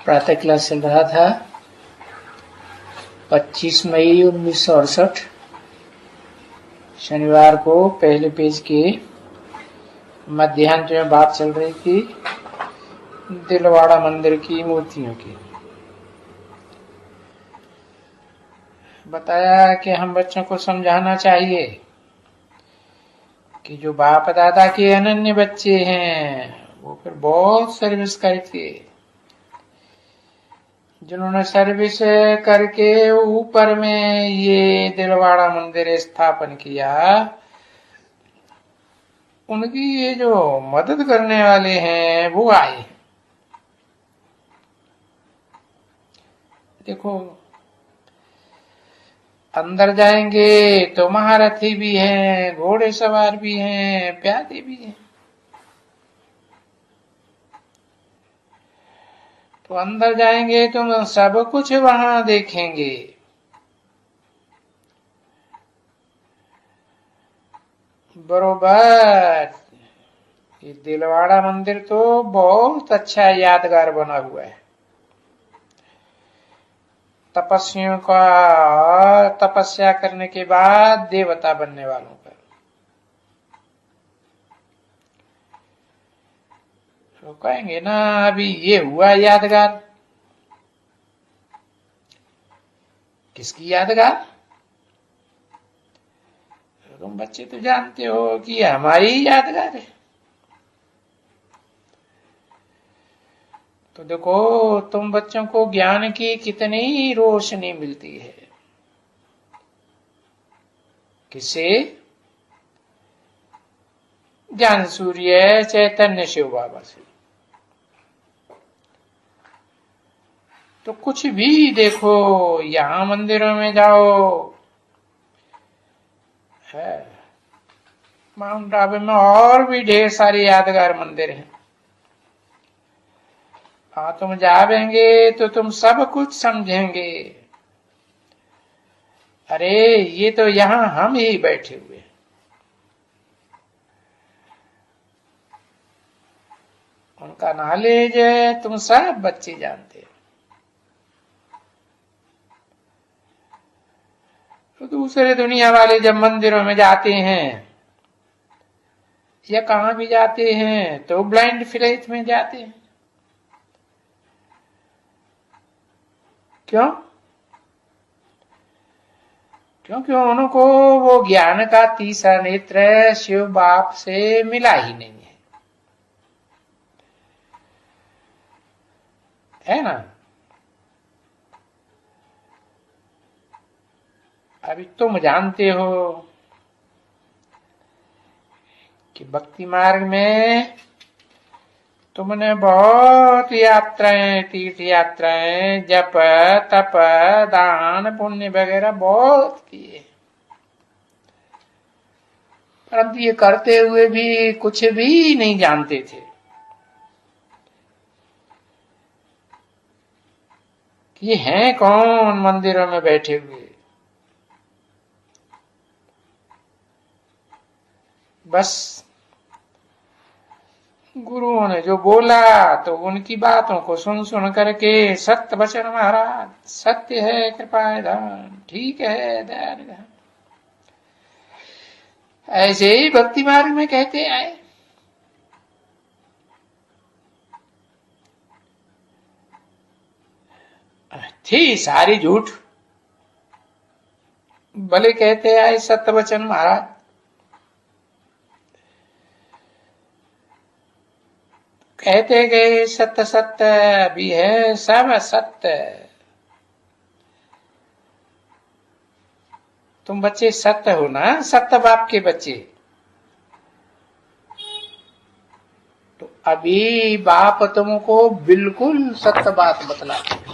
प्रातः क्लास चल रहा था 25 मई 1968 शनिवार को पहले पेज के मध्यांत में बात चल रही थी दिलवाड़ा मंदिर की मूर्तियों की। बताया कि हम बच्चों को समझाना चाहिए कि जो बाप दादा के अनन्य बच्चे हैं वो फिर बहुत सर्विस करके जिन्होंने सर्विस करके ऊपर में ये दिलवाड़ा मंदिर स्थापन किया, उनकी ये जो मदद करने वाले हैं वो आए। देखो अंदर जाएंगे तो महारथी भी हैं, घोड़े सवार भी हैं, प्यादे भी हैं। तो अंदर जाएंगे तो सब कुछ वहां देखेंगे। बरोबर ये दिलवाड़ा मंदिर तो बहुत अच्छा यादगार बना हुआ है तपस्वियों का, तपस्या करने के बाद देवता बनने वालों का। तो कहेंगे ना अभी ये हुआ यादगार, किसकी यादगार? तुम बच्चे तो जानते हो कि हमारी यादगार है। तो देखो तुम बच्चों को ज्ञान की कितनी रोशनी मिलती है, किससे? ज्ञान सूर्य चैतन्य शिव बाबा से। तो कुछ भी देखो, यहां मंदिरों में जाओ है, माउंट आबू में और भी ढेर सारे यादगार मंदिर हैं। हाँ तुम जावेंगे तो तुम सब कुछ समझेंगे। अरे ये तो यहां हम ही बैठे हुए हैं। उनका नॉलेज तुम सब बच्चे जानते हो। तो दूसरे दुनिया वाले जब मंदिरों में जाते हैं या कहां भी जाते हैं तो ब्लाइंड फेथ में जाते हैं। क्यों? क्योंकि उनको वो ज्ञान का तीसरा नेत्र शिव बाप से मिला ही नहीं है ना। अभी तुम जानते हो कि भक्ति मार्ग में तुमने बहुत यात्राएं, तीर्थ यात्राएं, जप तप दान पुण्य वगैरह बहुत किए, परंतु ये करते हुए भी कुछ भी नहीं जानते थे कि ये हैं कौन मंदिरों में बैठे हुए। बस गुरुओं ने जो बोला तो उनकी बातों को सुन सुन करके सत्य वचन महाराज, सत्य है कृपा है धन, ठीक है दया निधान, ऐसे ही भक्ति मार्ग में कहते आए। थी सारी झूठ, भले कहते आए सत्य वचन महाराज, कहते गए सत्य सत्य भी है सब सत्य। तुम बच्चे सत्य हो ना, सत्य बाप के बच्चे। तो अभी बाप तुमको बिल्कुल सत्य बात बतलाते।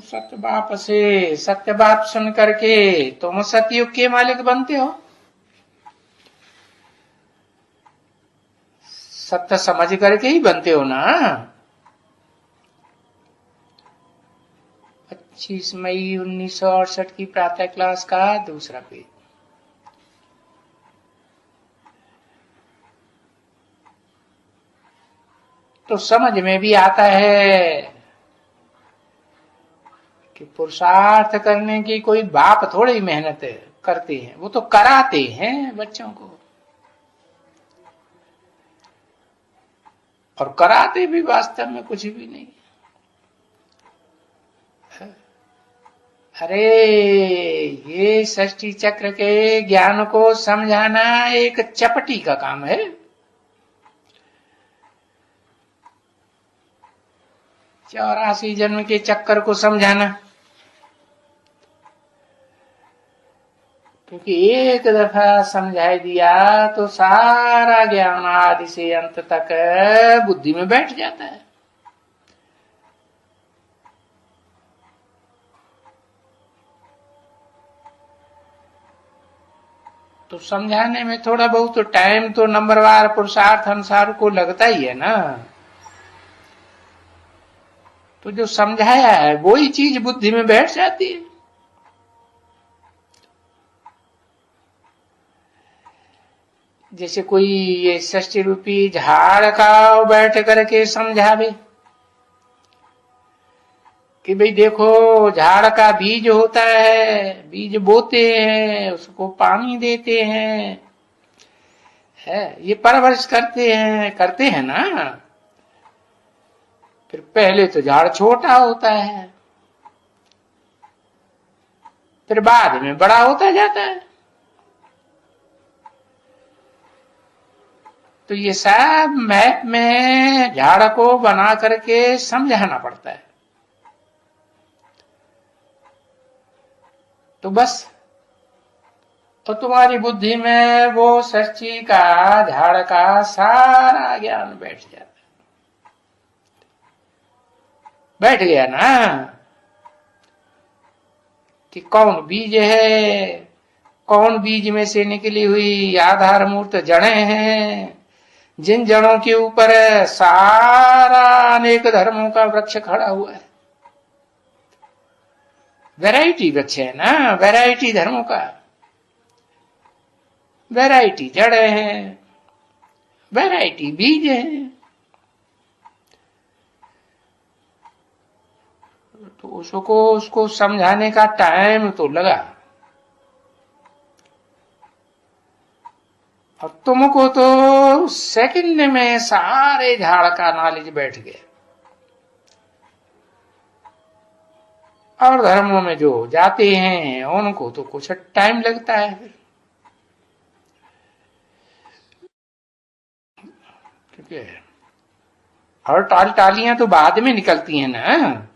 सत्य बाप से सत्य बात सुन करके तुम सतयुग के मालिक बनते हो। सत्य समझ करके ही बनते हो ना। 25 मई 1968 की प्रातः क्लास का दूसरा पेज। तो समझ में भी आता है कि पुरुषार्थ करने की कोई बाप थोड़ी मेहनत करते हैं, वो तो कराते हैं बच्चों को, और कराते भी वास्तव में कुछ भी नहीं। अरे ये षष्ठी चक्र के ज्ञान को समझाना एक चपटी का काम है। 84 जन्म के चक्कर को समझाना, क्योंकि एक दफा समझा दिया तो सारा ज्ञान आदि से अंत तक बुद्धि में बैठ जाता है। तो समझाने में थोड़ा बहुत तो टाइम तो नंबरवार पुरुषार्थ अनुसार को लगता ही है ना। तो जो समझाया है वही चीज बुद्धि में बैठ जाती है। जैसे कोई ये षष्ठी रूपी झाड़ का बैठ करके समझावे कि भाई देखो झाड़ का बीज होता है, बीज बोते हैं, उसको पानी देते हैं, है ये परवरिश करते हैं ना। फिर पहले तो झाड़ छोटा होता है, फिर बाद में बड़ा होता जाता है। तो ये सब मैप में झाड़ को बना करके समझाना पड़ता है। तो बस तो तुम्हारी बुद्धि में वो षष्ठी का झाड़ का सारा ज्ञान बैठ जाता है। बैठ गया ना कि कौन बीज है, कौन बीज में से निकली हुई आधार मूर्त जड़ें हैं, जिन जड़ों के ऊपर सारा अनेक धर्मों का वृक्ष खड़ा हुआ है। वैरायटी वृक्ष है ना, वैरायटी धर्मों का, वैरायटी जड़ें हैं, वैरायटी बीज है। तो उसको समझाने का टाइम तो लगा, और तुमको तो सेकंड में सारे झाड़ का नॉलेज बैठ गया। और धर्मों में जो जाते हैं उनको तो कुछ टाइम लगता है। क्योंकि और टालियां तो बाद में निकलती हैं ना।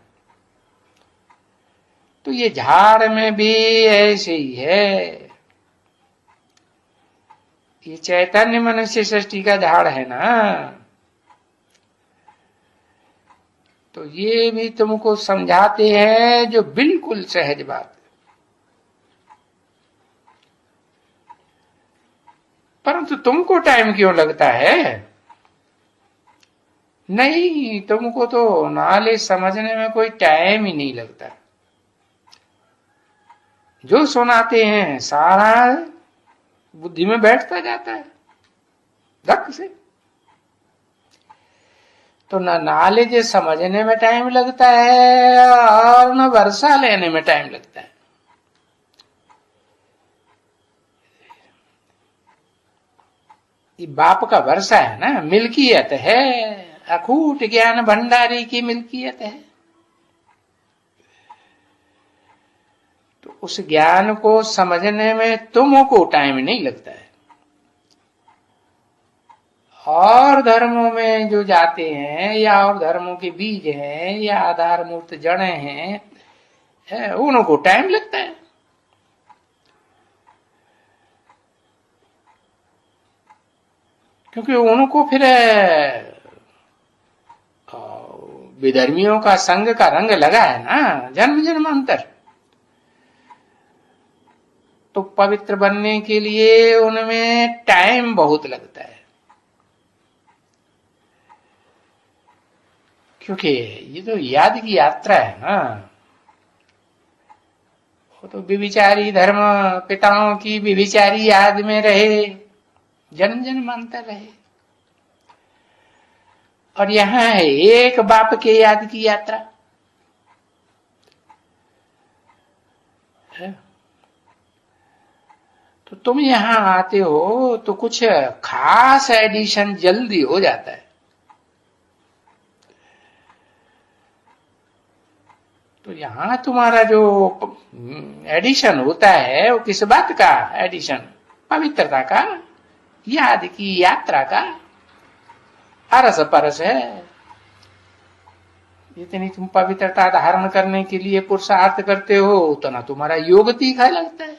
तो ये झाड़ में भी ऐसे ही है। ये चैतन्य मनुष्य सृष्टि का झाड़ है ना, तो ये भी तुमको समझाते हैं जो बिल्कुल सहज बात है। परंतु तुमको टाइम क्यों लगता है? नहीं, तुमको तो नॉलेज समझने में कोई टाइम ही नहीं लगता। जो सुनाते हैं सारा बुद्धि में बैठता जाता है धक से। तो न नॉलेज समझने में टाइम लगता है और न वर्षा लेने में टाइम लगता है। ये बाप का वर्षा है ना, मिल्कियत है, अखूट ज्ञान भंडारी की मिल्कियत है। तो उस ज्ञान को समझने में तुमको टाइम नहीं लगता है। और धर्मों में जो जाते हैं या और धर्मों के बीज हैं या आधार मूर्त जड़ें हैं, उनको टाइम लगता है। क्योंकि उनको फिर विधर्मियों का संग का रंग लगा है ना, जन्म जन्मांतर। तो पवित्र बनने के लिए उनमें टाइम बहुत लगता है। क्योंकि ये तो याद की यात्रा है ना। वो तो विविचारी धर्म पिताओं की विविचारी याद में रहे, जन्म जन्मांतर रहे। और यहां है एक बाप के याद की यात्रा। तो तुम यहां आते हो तो कुछ खास एडिशन जल्दी हो जाता है। तो यहां तुम्हारा जो एडिशन होता है वो किस बात का एडिशन? पवित्रता का, याद की यात्रा का। अरस परस है। जितनी तुम पवित्रता धारण करने के लिए पुरुषार्थ करते हो उतना तुम्हारा योग तीखा लगता है,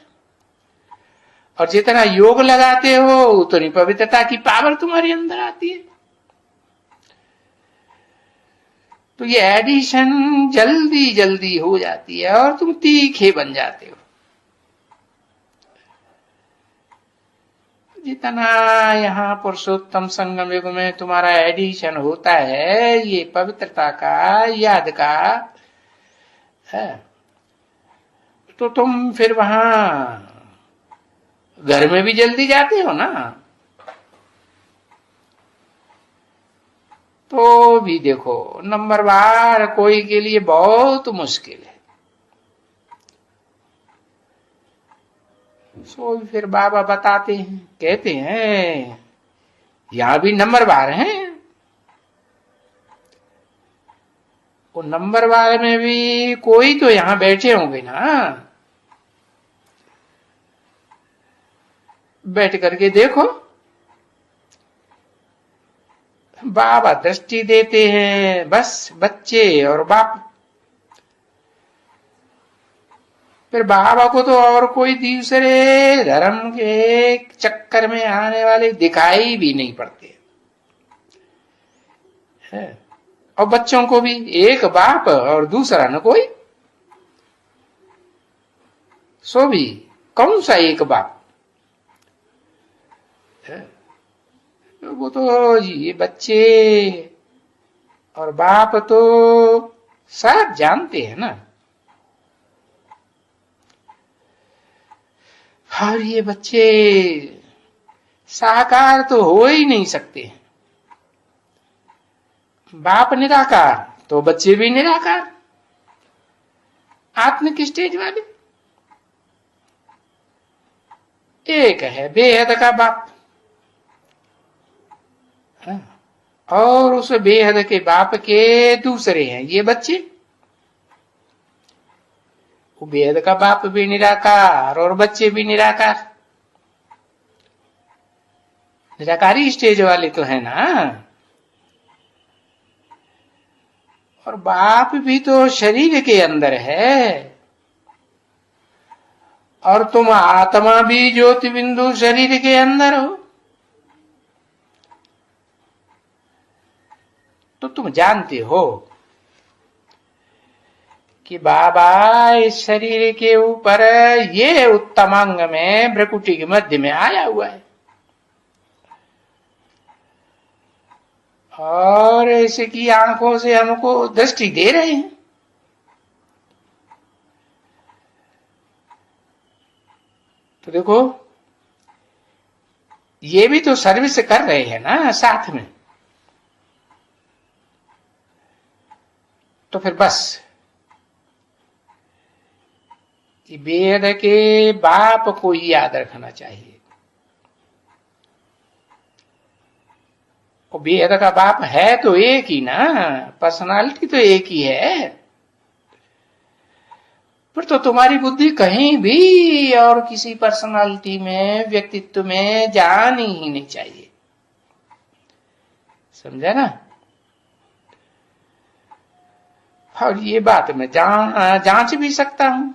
और जितना योग लगाते हो उतनी पवित्रता की पावर तुम्हारे अंदर आती है। तो ये एडिशन जल्दी जल्दी हो जाती है और तुम तीखे बन जाते हो। जितना यहाँ पुरुषोत्तम संगम युग में तुम्हारा एडिशन होता है ये पवित्रता का, याद का है, तो तुम फिर वहां घर में भी जल्दी जाते हो ना। तो भी देखो नंबरवार कोई के लिए बहुत मुश्किल है। सो फिर बाबा बताते हैं, कहते हैं यहां भी नंबरवार हैं। वो नंबरवार में भी कोई तो यहां बैठे होंगे ना, बैठ करके देखो। बाबा दृष्टि देते हैं बस बच्चे और बाप। फिर बाबा को तो और कोई दूसरे धर्म के चक्कर में आने वाले दिखाई भी नहीं पड़ते है। और बच्चों को भी एक बाप और दूसरा न कोई। सो भी कौन सा एक बाप है? वो तो ये बच्चे और बाप तो सब जानते हैं ना। और ये बच्चे साकार तो हो ही नहीं सकते। बाप निराकार तो बच्चे भी निराकार। आत्मिक स्टेज वाले एक है बेहद का बाप, और उस बेहद के बाप के दूसरे हैं ये बच्चे। वो बेहद का बाप भी निराकार और बच्चे भी निराकार। निराकारी स्टेज वाले तो है ना। और बाप भी तो शरीर के अंदर है, और तुम आत्मा भी ज्योति बिंदु शरीर के अंदर हो। तो तुम जानते हो कि बाबा इस शरीर के ऊपर ये उत्तमांग में भ्रकुटी के मध्य में आया हुआ है, और इसकी आंखों से हमको दृष्टि दे रहे हैं। तो देखो ये भी तो सर्विस कर रहे हैं ना साथ में। तो फिर बस वेद के बाप को ही याद रखना चाहिए। और वेद का बाप है तो एक ही ना, पर्सनालिटी तो एक ही है। फिर तो तुम्हारी बुद्धि कहीं भी और किसी पर्सनालिटी में, व्यक्तित्व में जानी ही नहीं चाहिए। समझा ना। और ये बात मैं जांच भी सकता हूं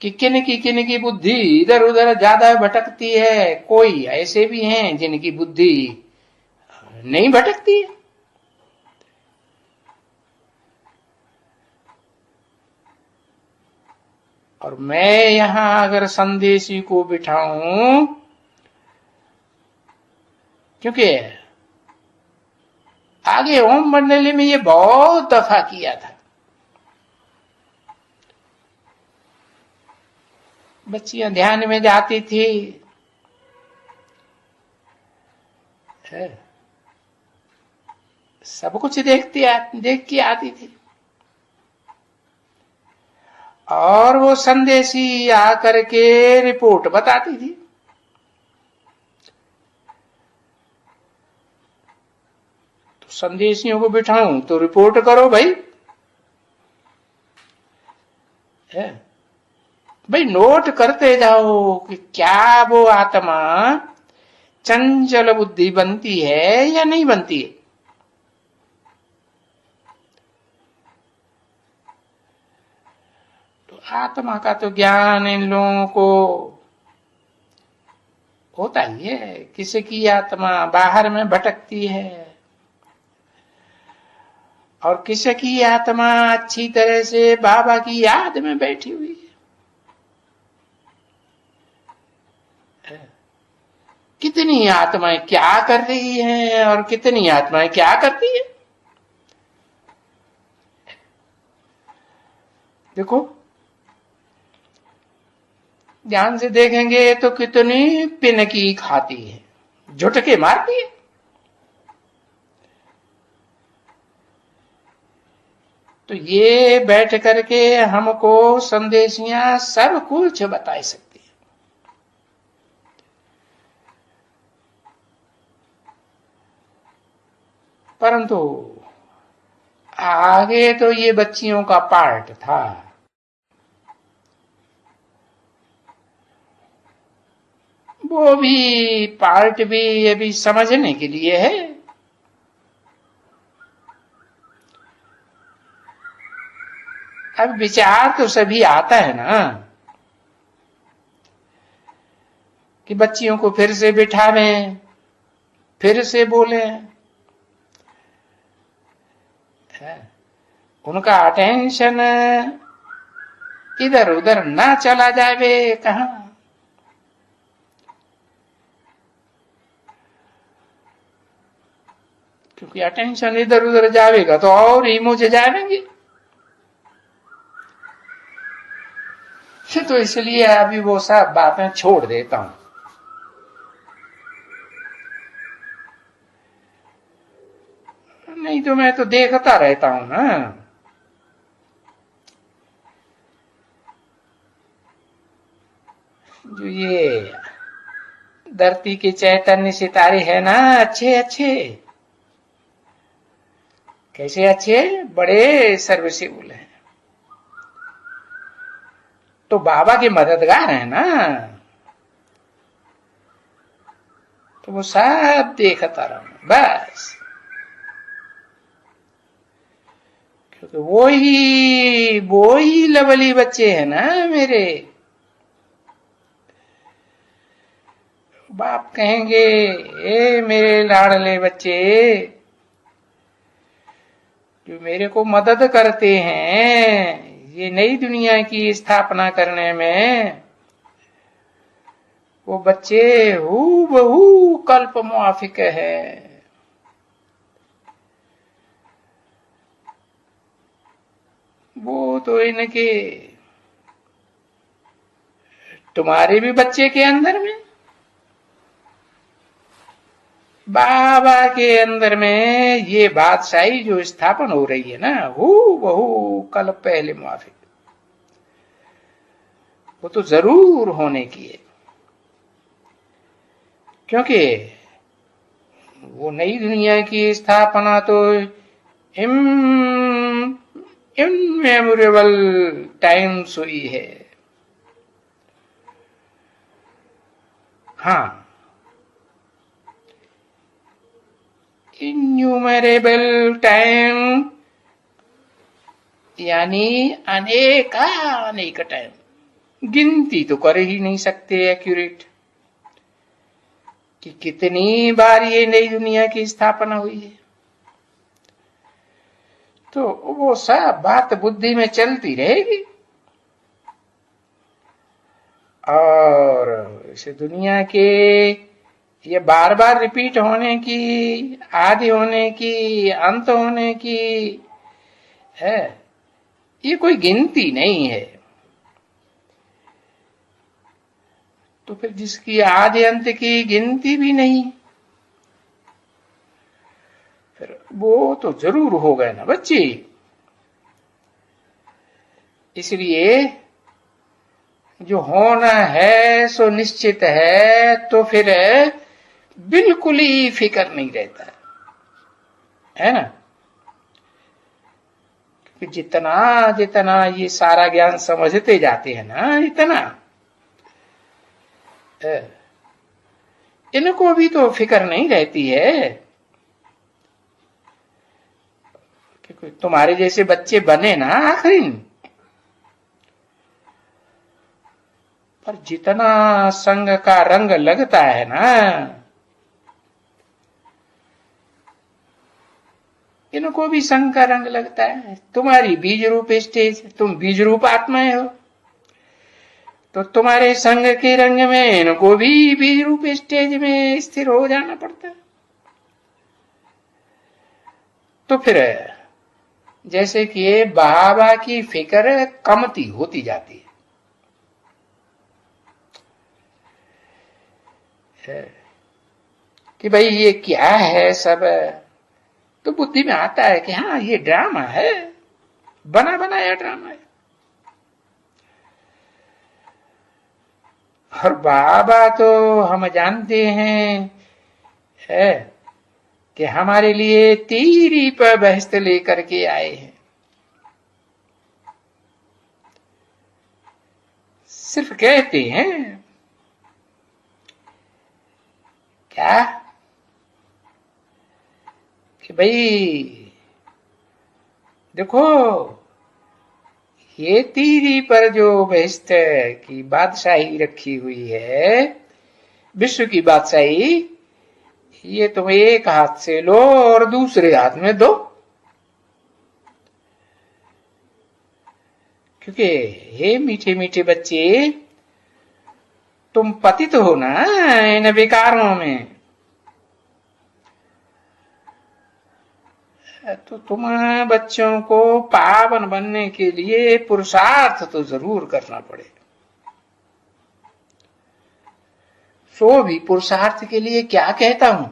कि किन की बुद्धि इधर उधर ज्यादा भटकती है। कोई ऐसे भी हैं जिनकी बुद्धि नहीं भटकती है। और मैं यहां अगर संदेशी को बिठाऊं, क्योंकि आगे ओम मंडली में ये बहुत दफा किया था। बच्चियां ध्यान में जाती थी, सब कुछ देख के आती थी। और वो संदेशी आकर के रिपोर्ट बताती थी। तो संदेशियों को बिठाऊं तो रिपोर्ट करो भाई, है भाई, नोट करते जाओ कि क्या वो आत्मा चंचल बुद्धि बनती है या नहीं बनती है। तो आत्मा का तो ज्ञान इन लोगों को होता ही है। किसी की आत्मा बाहर में भटकती है और किसी की आत्मा अच्छी तरह से बाबा की याद में बैठी हुई है। कितनी आत्माएं क्या कर रही हैं और कितनी आत्माएं क्या करती है। देखो, ध्यान से देखेंगे तो कितनी पिनकी खाती है, झुटके मारती है। तो ये बैठ करके हमको संदेशियां सब कुछ बता सकती है। परंतु आगे तो ये बच्चियों का पार्ट था। वो भी पार्ट भी अभी समझने के लिए है। अब विचार तो सभी आता है ना कि बच्चियों को फिर से बिठावें, फिर से बोले, उनका अटेंशन इधर उधर ना चला जावे। कहां, क्योंकि अटेंशन इधर उधर जाएगा तो और ही मुझे जाएंगे। तो इसलिए अभी वो सब बातें छोड़ देता हूं। नहीं तो मैं तो देखता रहता हूं ना। जो ये धरती के चैतन्य सितारे है ना, अच्छे अच्छे, कैसे अच्छे, बड़े सर्विसेबल हैं। तो बाबा के मददगार है ना, तो वो सब देखता रहूं बस। क्योंकि वो ही लवली बच्चे हैं ना मेरे। बाप कहेंगे, ए मेरे लाडले बच्चे, जो मेरे को मदद करते हैं ये नई दुनिया की स्थापना करने में, वो बच्चे हूबहू कल्प मुआफिक है। वो तो इनके, तुम्हारे भी बच्चे के अंदर में, बाबा के अंदर में ये बादशाही जो स्थापन हो रही है ना, हूबहू कल पहले मुआफिक, वो तो जरूर होने की है। क्योंकि वो नई दुनिया की स्थापना तो इनमेमोरेबल टाइम्स हुई है। हाँ, इन्यूमरेबल टाइम यानी अनेक टाइम, गिनती तो कर ही नहीं सकते एक्यूरेट कि कितनी बार ये नई दुनिया की स्थापना हुई है। तो वो सब बात बुद्धि में चलती रहेगी और इस दुनिया के ये बार बार रिपीट होने की, आदि होने की, अंत होने की है, ये कोई गिनती नहीं है। तो फिर जिसकी आदि अंत की गिनती भी नहीं, फिर वो तो जरूर हो गए ना बच्चे। इसलिए जो होना है सो निश्चित है, तो फिर बिल्कुल ही फिक्र नहीं रहता है ना। कि जितना जितना ये सारा ज्ञान समझते जाते हैं ना, इतना इनको भी तो फिक्र नहीं रहती है कि तुम्हारे जैसे बच्चे बने ना आखिरी। पर जितना संग का रंग लगता है ना, इनको भी संग का रंग लगता है। तुम्हारी बीज रूप स्टेज, तुम बीज रूप आत्माएं हो, तो तुम्हारे संग के रंग में इनको भी बीज रूप स्टेज में स्थिर हो जाना पड़ता है। तो फिर जैसे कि बाबा की फिक्र कमती होती जाती है कि भाई ये क्या है सब, तो बुद्धि में आता है कि हाँ ये ड्रामा है, बना बनाया ड्रामा है। और बाबा तो हम जानते हैं है कि हमारे लिए तीरी पर बहस्त लेकर के आए हैं। सिर्फ कहते हैं क्या कि भाई देखो ये तीरी पर जो बहस्त की बादशाही रखी हुई है, विश्व की बादशाही, ये तुम एक हाथ से लो और दूसरे हाथ में दो। क्योंकि हे मीठे मीठे बच्चे, तुम पतित हो ना इन विकारों में, तो तुम बच्चों को पावन बनने के लिए पुरुषार्थ तो जरूर करना पड़ेगा। सो भी पुरुषार्थ के लिए क्या कहता हूं,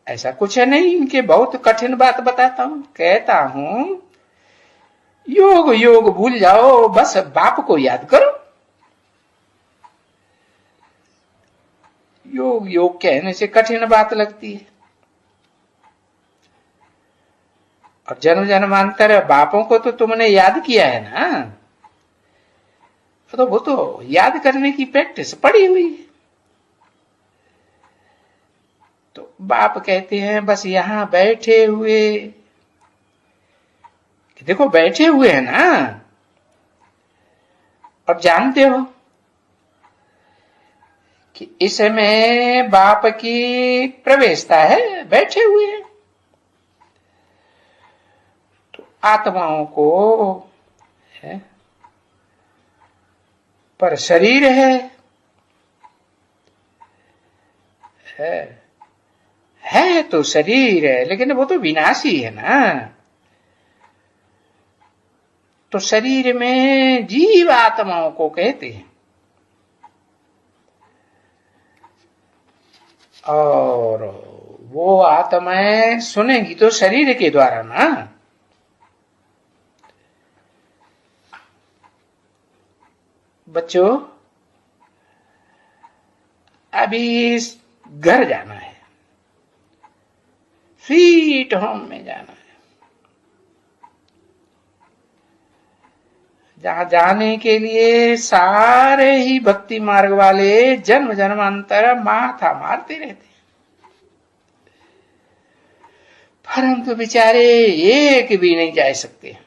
ऐसा कुछ है नहीं, इनके बहुत कठिन बात बताता हूं। कहता हूं योग योग भूल जाओ, बस बाप को याद करो। योग योग कहने से कठिन बात लगती है, और जन्म जन्मांतर बापों को तो तुमने याद किया है ना, तो वो तो याद करने की प्रैक्टिस पड़ी हुई है। तो बाप कहते हैं बस यहां बैठे हुए, देखो बैठे हुए हैं ना, और जानते हो कि इसमें बाप की प्रवेशता है, बैठे हुए हैं। तो आत्माओं को है, पर शरीर है तो शरीर है, लेकिन वो तो विनाशी है ना। तो शरीर में जीव आत्माओं को कहते हैं, और वो आत्माएं सुनेंगी तो शरीर के द्वारा ना। बच्चों अभी घर जाना है, स्वीट होम में जाना है, जहां जाने के लिए सारे ही भक्ति मार्ग वाले जन्म जन्मांतर माथा मारते रहते हैं, परंतु बेचारे एक भी नहीं जा सकते।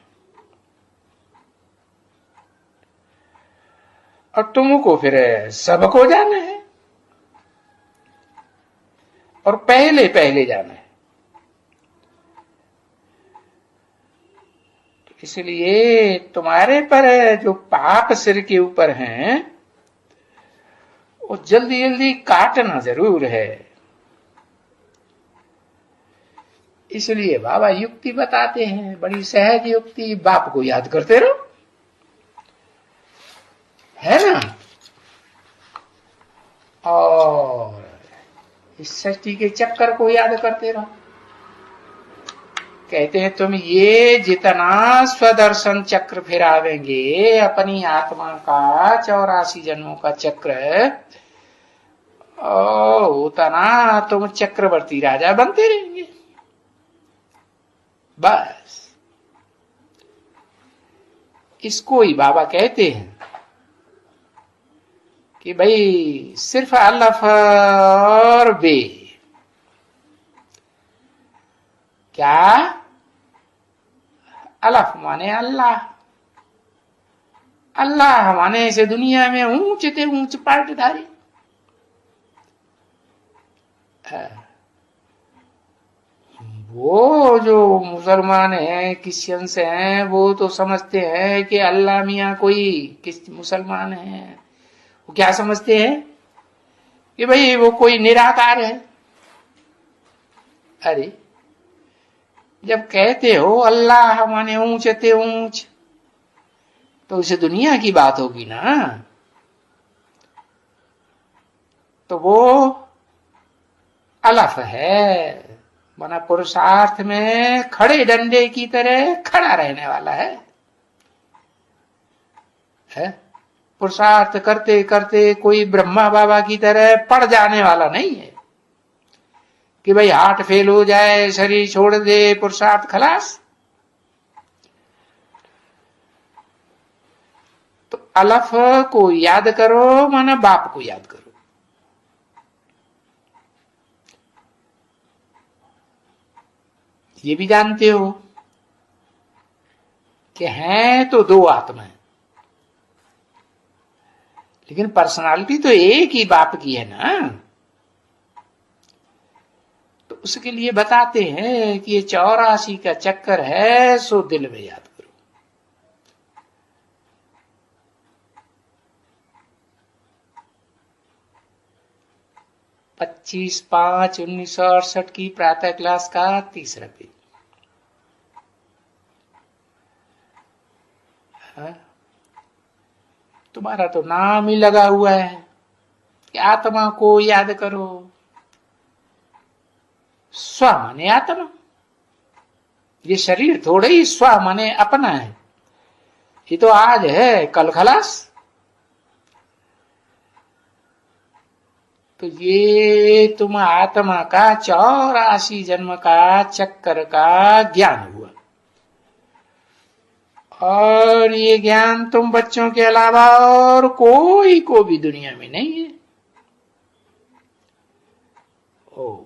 और तुमको फिर सबको जाना है, और पहले पहले जाना है। इसलिए तुम्हारे पर जो पाप सिर के ऊपर हैं, वो जल्दी जल्दी काटना जरूर है। इसलिए बाबा युक्ति बताते हैं, बड़ी सहज युक्ति, बाप को याद करते रहो, है ना। और इस सृष्टि के चक्कर को याद करते रहो। कहते हैं तुम ये जितना स्वदर्शन चक्र फिरावेंगे अपनी आत्मा का 84 जन्मों का चक्र, उतना तुम चक्रवर्ती राजा बनते रहेंगे। बस इसको ही बाबा कहते हैं कि भाई सिर्फ अलफ और बे। क्या? अलफ माने अल्लाह, अल्लाह माने से दुनिया में ऊंच ते ऊंच पाटधारी। वो जो मुसलमान हैं, क्रिश्चियंस हैं, वो तो समझते हैं कि अल्लाह मियाँ कोई किस मुसलमान है, वो क्या समझते हैं कि भाई वो कोई निराकार है। अरे जब कहते हो अल्लाह माने ऊंच ते ऊंच, तो उसे दुनिया की बात होगी ना। तो वो अलफ है, माना पुरुषार्थ में खड़े डंडे की तरह खड़ा रहने वाला है। पुरुषार्थ करते करते कोई ब्रह्मा बाबा की तरह पड़ जाने वाला नहीं है कि भाई हार्ट फेल हो जाए, शरीर छोड़ दे, पुरुषार्थ खलास। तो अलफ को याद करो माना बाप को याद करो। ये भी जानते हो कि हैं तो दो आत्माएं, लेकिन पर्सनालिटी तो एक ही बाप की है ना। तो उसके लिए बताते हैं कि ये 84 का चक्कर है, सो दिल में याद करो। 25/5/1968 की प्रातः क्लास का 3रा पेज। तुम्हारा तो नाम ही लगा हुआ है कि आत्मा को याद करो। स्व माने आत्मा, ये शरीर थोड़े ही स्व माने अपना है। ये तो आज है, कल खलास। तो ये तुम आत्मा का 84 जन्म का चक्कर का ज्ञान हुआ, और ये ज्ञान तुम बच्चों के अलावा और कोई को भी दुनिया में नहीं है। ओम।